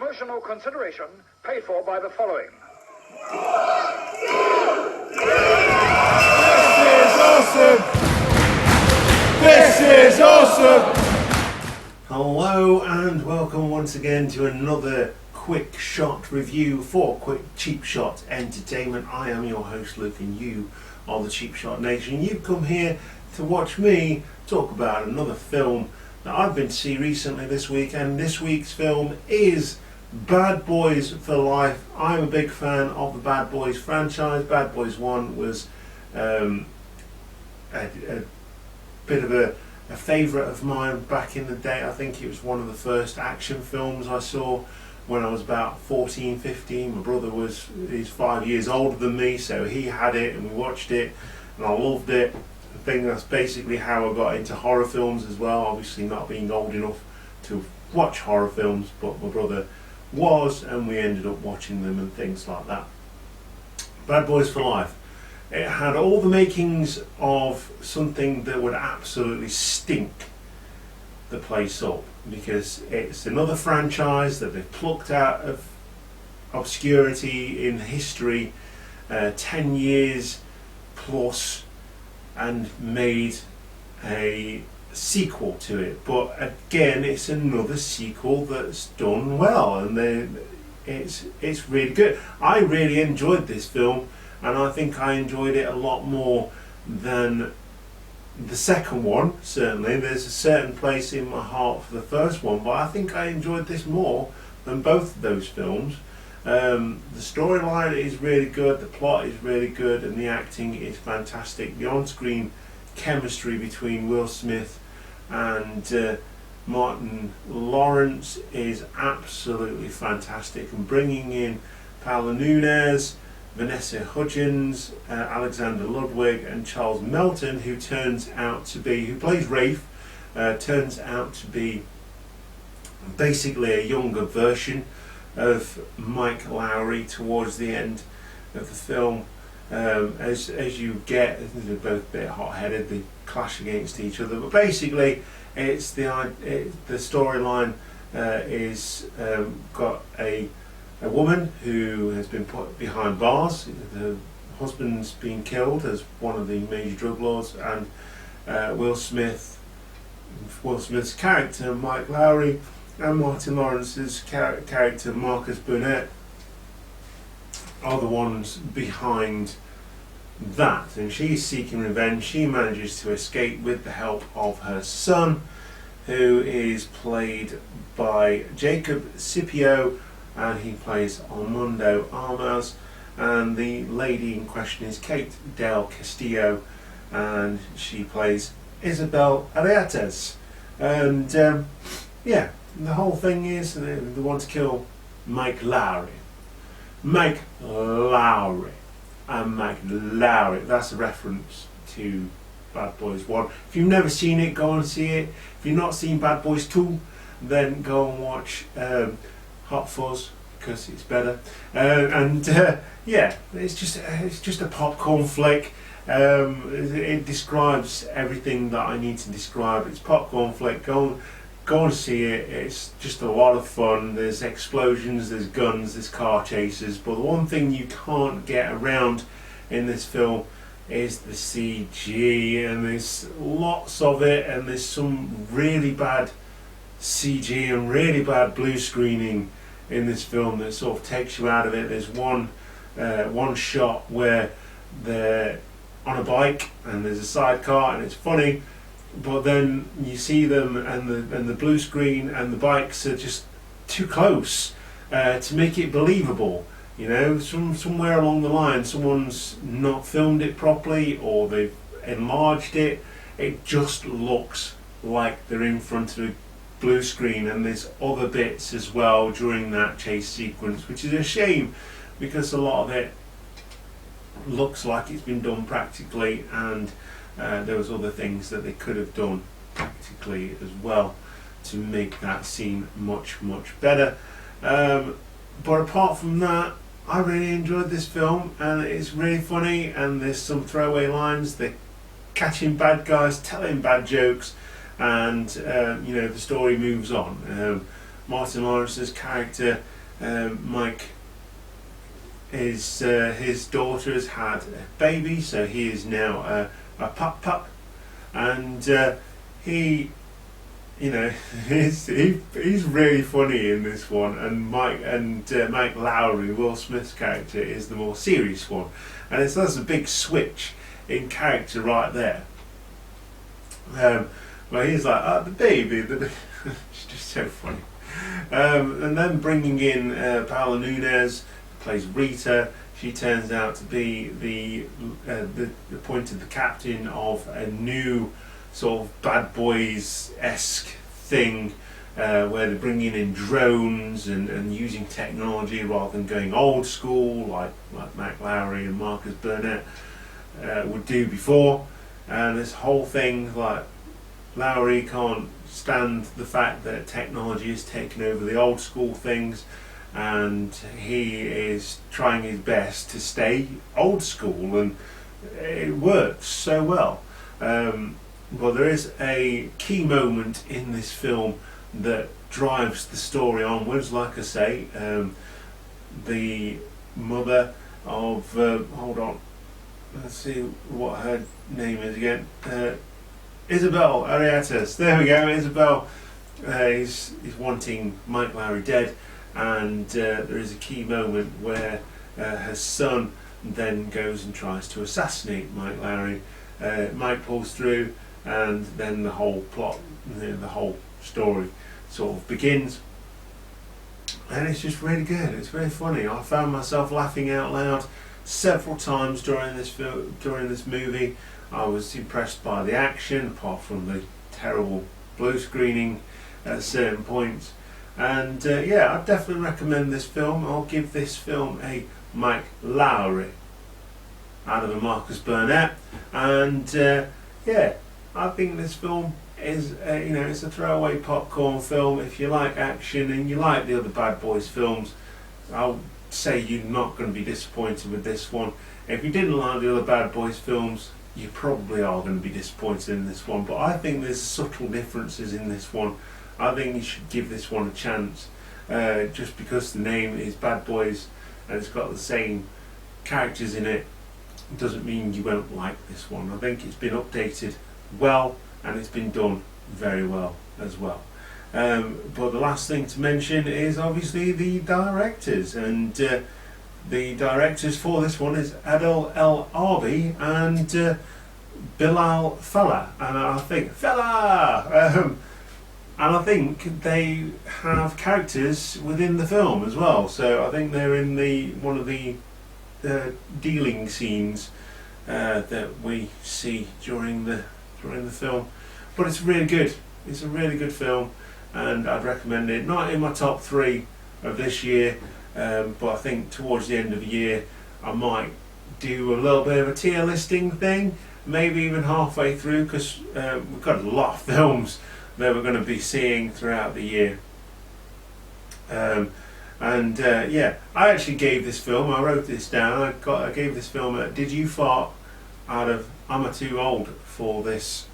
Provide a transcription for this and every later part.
Promotional consideration paid for by the following. This is awesome! Hello and welcome once again to another quick shot review for Cheap Shot Entertainment. I am your host Luke and you are the Cheap Shot Nation. You've come here to watch me talk about another film that I've been to see recently this week, and this week's film is Bad Boys for Life. I'm a big fan of the Bad Boys franchise. Bad Boys 1 was a bit of a favourite of mine back in the day. I think it was one of the first action films I saw when I was about 14, 15. My brother he's 5 years older than me, so he had it and we watched it and I loved it. I think that's basically how I got into horror films as well, obviously not being old enough to watch horror films, but my brother was, and we ended up watching them and things like that. Bad Boys for Life. It had all the makings of something that would absolutely stink the place up, because it's another franchise that they've plucked out of obscurity in history, 10 years plus, and made a sequel to it. But again, it's another sequel that's done well, and it's really good. I really enjoyed this film, and I think I enjoyed it a lot more than the second one. Certainly there's a certain place in my heart for the first one, but I think I enjoyed this more than both of those films. The storyline is really good, the plot is really good, and the acting is fantastic. The on-screen chemistry between Will Smith and Martin Lawrence is absolutely fantastic, and bringing in Paula Nunes, Vanessa Hudgens, Alexander Ludwig and Charles Melton, who plays Rafe, turns out to be basically a younger version of Mike Lowry towards the end of the film. As you get, they're both a bit hot-headed, they clash against each other, but basically it's the storyline is got a woman who has been put behind bars. The husband's been killed as one of the major drug lords, and Will Smith's character Mike Lowry and Martin Lawrence's character Marcus Burnett are the ones behind that, and she's seeking revenge. She manages to escape with the help of her son, who is played by Jacob Scipio, and he plays Armando Armas, and the lady in question is Kate Del Castillo, and she plays Isabel Ariates. And yeah, the whole thing is they want to kill Mike Lowry. Mike Lowry. And Mike Lowry. That's a reference to Bad Boys 1. If you've never seen it, go and see it. If you've not seen Bad Boys 2, then go and watch Hot Fuzz, because it's better. Yeah, it's just a popcorn flick. It describes everything that I need to describe. It's popcorn flick. Go and see it. It's just a lot of fun. There's explosions, there's guns, there's car chases, but the one thing you can't get around in this film is the CG, and there's lots of it, and there's some really bad CG and really bad blue screening in this film that sort of takes you out of it. There's one shot where they're on a bike and there's a sidecar, and it's funny, but then you see them and the blue screen and the bikes are just too close to make it believable. You know, somewhere along the line someone's not filmed it properly, or they've enlarged it. It just looks like they're in front of a blue screen, and there's other bits as well during that chase sequence, which is a shame, because a lot of it looks like it's been done practically, and there was other things that they could have done practically as well to make that scene much better. But apart from that, I really enjoyed this film, and it's really funny, and there's some throwaway lines. They're catching bad guys, telling bad jokes, and you know, the story moves on. Martin Lawrence's character, Mike, his daughter has had a baby, so he is now a pup, and he, he's really funny in this one, and Mike Lowry, Will Smith's character, is the more serious one, and that's a big switch in character right there. Where he's like, the baby, it's just so funny. And then bringing in Paola Nunez, who plays Rita. She turns out to be the appointed the captain of a new sort of Bad Boys-esque thing, where they're bringing in drones and using technology rather than going old school like Mac Lowry and Marcus Burnett would do before. And this whole thing, like, Lowry can't stand the fact that technology has taken over the old school things, and he is trying his best to stay old school, and it works so well. But there is a key moment in this film that drives the story onwards. Like I say, the mother of hold on, let's see what her name is again. Isabel Ariatis. There we go. Isabel is wanting Mike Lowry dead, and there is a key moment where her son then goes and tries to assassinate Mike Lowry. Mike pulls through, and then the whole plot, the whole story sort of begins. And it's just really good. It's very funny. I found myself laughing out loud several times during this movie. I was impressed by the action, apart from the terrible blue screening at certain points. And yeah, I definitely recommend this film. I'll give this film a Mike Lowry out of a Marcus Burnett. And yeah, I think this film is it's a throwaway popcorn film. If you like action and you like the other Bad Boys films, I'll say you're not going to be disappointed with this one. If you didn't like the other Bad Boys films, you probably are going to be disappointed in this one. But I think there's subtle differences in this one. I think you should give this one a chance. Just because the name is Bad Boys and it's got the same characters in it, doesn't mean you won't like this one. I think it's been updated well, and it's been done very well as well. But the last thing to mention is obviously the directors, and the directors for this one is Adel El Arbi and Bilal Fallah, and I think they have characters within the film as well. So I think they're in one of the dealing scenes that we see during the film. But it's really good. It's a really good film, and I'd recommend it. Not in my top 3 of this year, but I think towards the end of the year I might do a little bit of a tier listing thing, maybe even halfway through, because we've got a lot of films that we're going to be seeing throughout the year. Yeah, I actually gave this film, I wrote this down, I gave this film a Did You Fart out of Am I Too Old for This?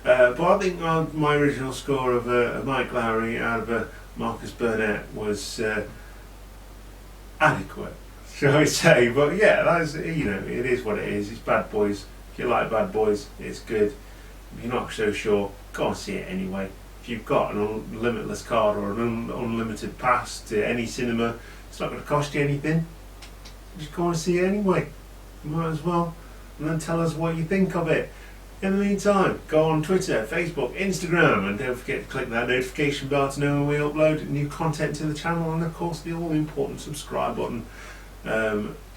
But I think my original score of a Mike Lowry out of a Marcus Burnett was adequate, shall I say. But yeah, that's, it is what it is. It's Bad Boys. If you like Bad Boys, it's good. If you're not so sure, go and see it anyway. If you've got an limitless card or an unlimited pass to any cinema, it's not going to cost you anything. Just go and see it anyway. You might as well, and then tell us what you think of it. In the meantime, go on Twitter, Facebook, Instagram, and don't forget to click that notification bell to know when we upload new content to the channel, and of course the all important subscribe button,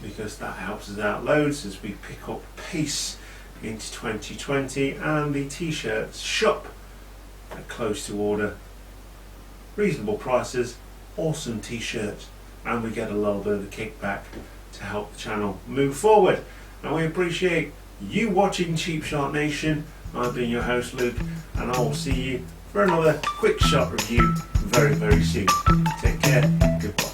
because that helps us out loads as we pick up pace into 2020. And the t-shirts shop are close to order, reasonable prices, awesome t-shirts, and we get a little bit of a kickback to help the channel move forward. And we appreciate you watching Cheap Shot Nation. I've been your host Luke, and I will see you for another quick shot review very, very soon. Take care, goodbye.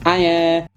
Hiya.